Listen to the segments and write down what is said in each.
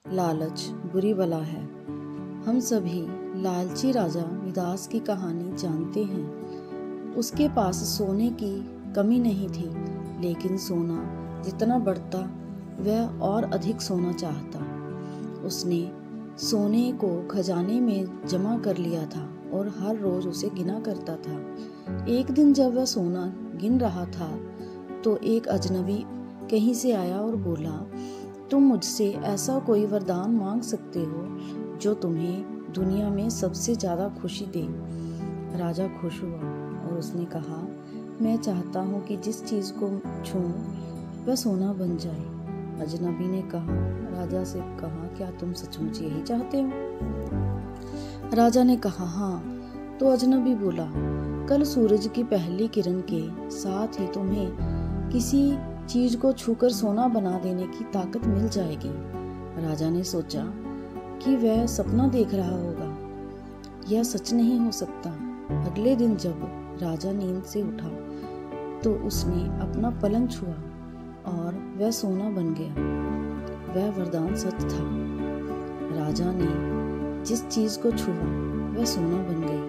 लालच बुरी बला है। हम सभी लालची राजा मिदास की कहानी जानते हैं। उसके पास सोने की कमी नहीं थी, लेकिन सोना जितना बढ़ता वह और अधिक सोना चाहता। उसने सोने को खजाने में जमा कर लिया था और हर रोज उसे गिना करता था। एक दिन जब वह सोना गिन रहा था तो एक अजनबी कहीं से आया और बोला, तुम मुझसे ऐसा कोई वरदान मांग सकते हो जो तुम्हें दुनिया में सबसे ज्यादा खुशी दे। राजा खुश हुआ और उसने कहा, मैं चाहता हूँ कि जिस चीज को छूऊं वह सोना बन जाए। अजनबी ने कहा, राजा से कहा, क्या तुम सचमुच यही चाहते हो? राजा ने कहा, हाँ। तो अजनबी बोला, कल सूरज की पहली किरण के साथ ही तुम्हें किसी चीज को छूकर सोना बना देने की ताकत मिल जाएगी। राजा ने सोचा कि वह सपना देख रहा होगा, यह सच नहीं हो सकता। अगले दिन जब राजा नींद से उठा तो उसने अपना पलंग छुआ और वह सोना बन गया। वह वरदान सच था। राजा ने जिस चीज को छुआ वह सोना बन गई।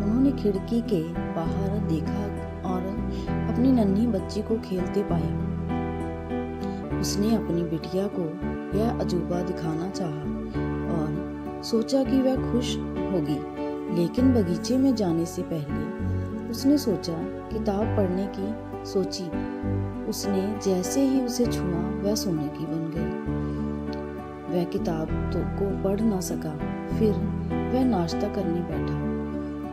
उन्होंने खिड़की के बाहर देखा और अपनी नन्ही बच्ची को खेलते पाया। उसने अपनी बिटिया को यह अजूबा दिखाना चाहा और सोचा कि वह खुश होगी, लेकिन बगीचे में जाने से पहले उसने सोचा किताब पढ़ने की सोची। उसने जैसे ही उसे छुआ वह सोने की बन गई। वह किताब को पढ़ ना सका। फिर वह नाश्ता करने बैठा।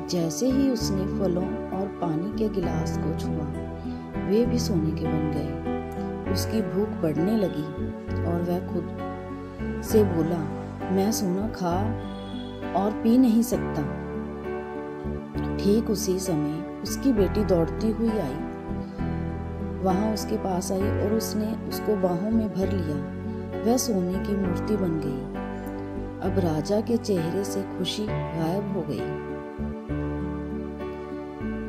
जैसे ही उसने फलों और पानी के गिलास को छुआ वे भी सोने के बन गए। उसकी भूख बढ़ने लगी और वह खुद से बोला, मैं सोना खा और पी नहीं सकता। ठीक उसी समय उसकी बेटी दौड़ती हुई आई, वहां उसके पास आई और उसने उसको बाहों में भर लिया। वह सोने की मूर्ति बन गई। अब राजा के चेहरे से खुशी गायब हो गई।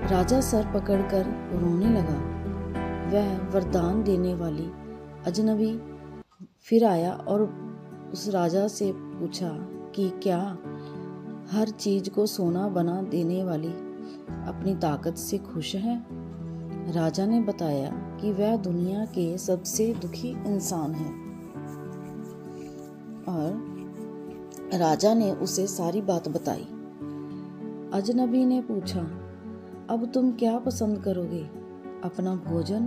राजा सर पकड़कर रोने लगा। वह वरदान देने वाली अजनबी फिर आया और उस राजा से पूछा कि क्या हर चीज को सोना बना देने वाली अपनी ताकत से खुश है? राजा ने बताया कि वह दुनिया के सबसे दुखी इंसान है और राजा ने उसे सारी बात बताई। अजनबी ने पूछा, अब तुम क्या पसंद करोगे, अपना भोजन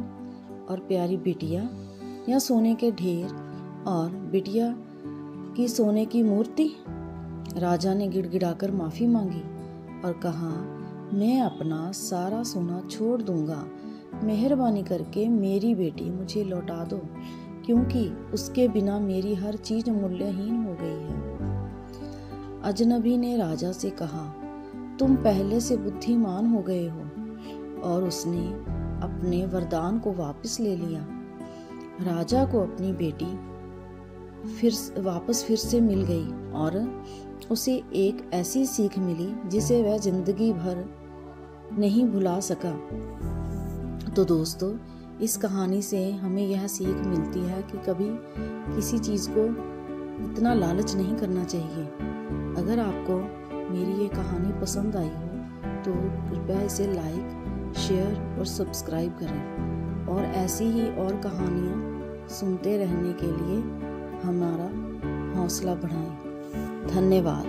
और प्यारी बिटिया या सोने के ढेर और बिटिया की सोने की मूर्ति? राजा ने गिड़गिड़ाकर माफी मांगी और कहा, मैं अपना सारा सोना छोड़ दूंगा। मेहरबानी करके मेरी बेटी मुझे लौटा दो, क्योंकि उसके बिना मेरी हर चीज मूल्यहीन हो गई है। अजनबी ने राजा से कहा, तुम पहले से बुद्धिमान हो गए हो। और उसने अपने वरदान को वापस ले लिया। राजा को अपनी बेटी वापस फिर से मिल गई और उसे एक ऐसी सीख मिली जिसे वह जिंदगी भर नहीं भुला सका। तो दोस्तों, इस कहानी से हमें यह सीख मिलती है कि कभी किसी चीज को इतना लालच नहीं करना चाहिए। अगर आपको मेरी ये कहानी पसंद आई हो तो कृपया इसे लाइक, शेयर और सब्सक्राइब करें और ऐसी ही और कहानियाँ सुनते रहने के लिए हमारा हौसला बढ़ाएं। धन्यवाद।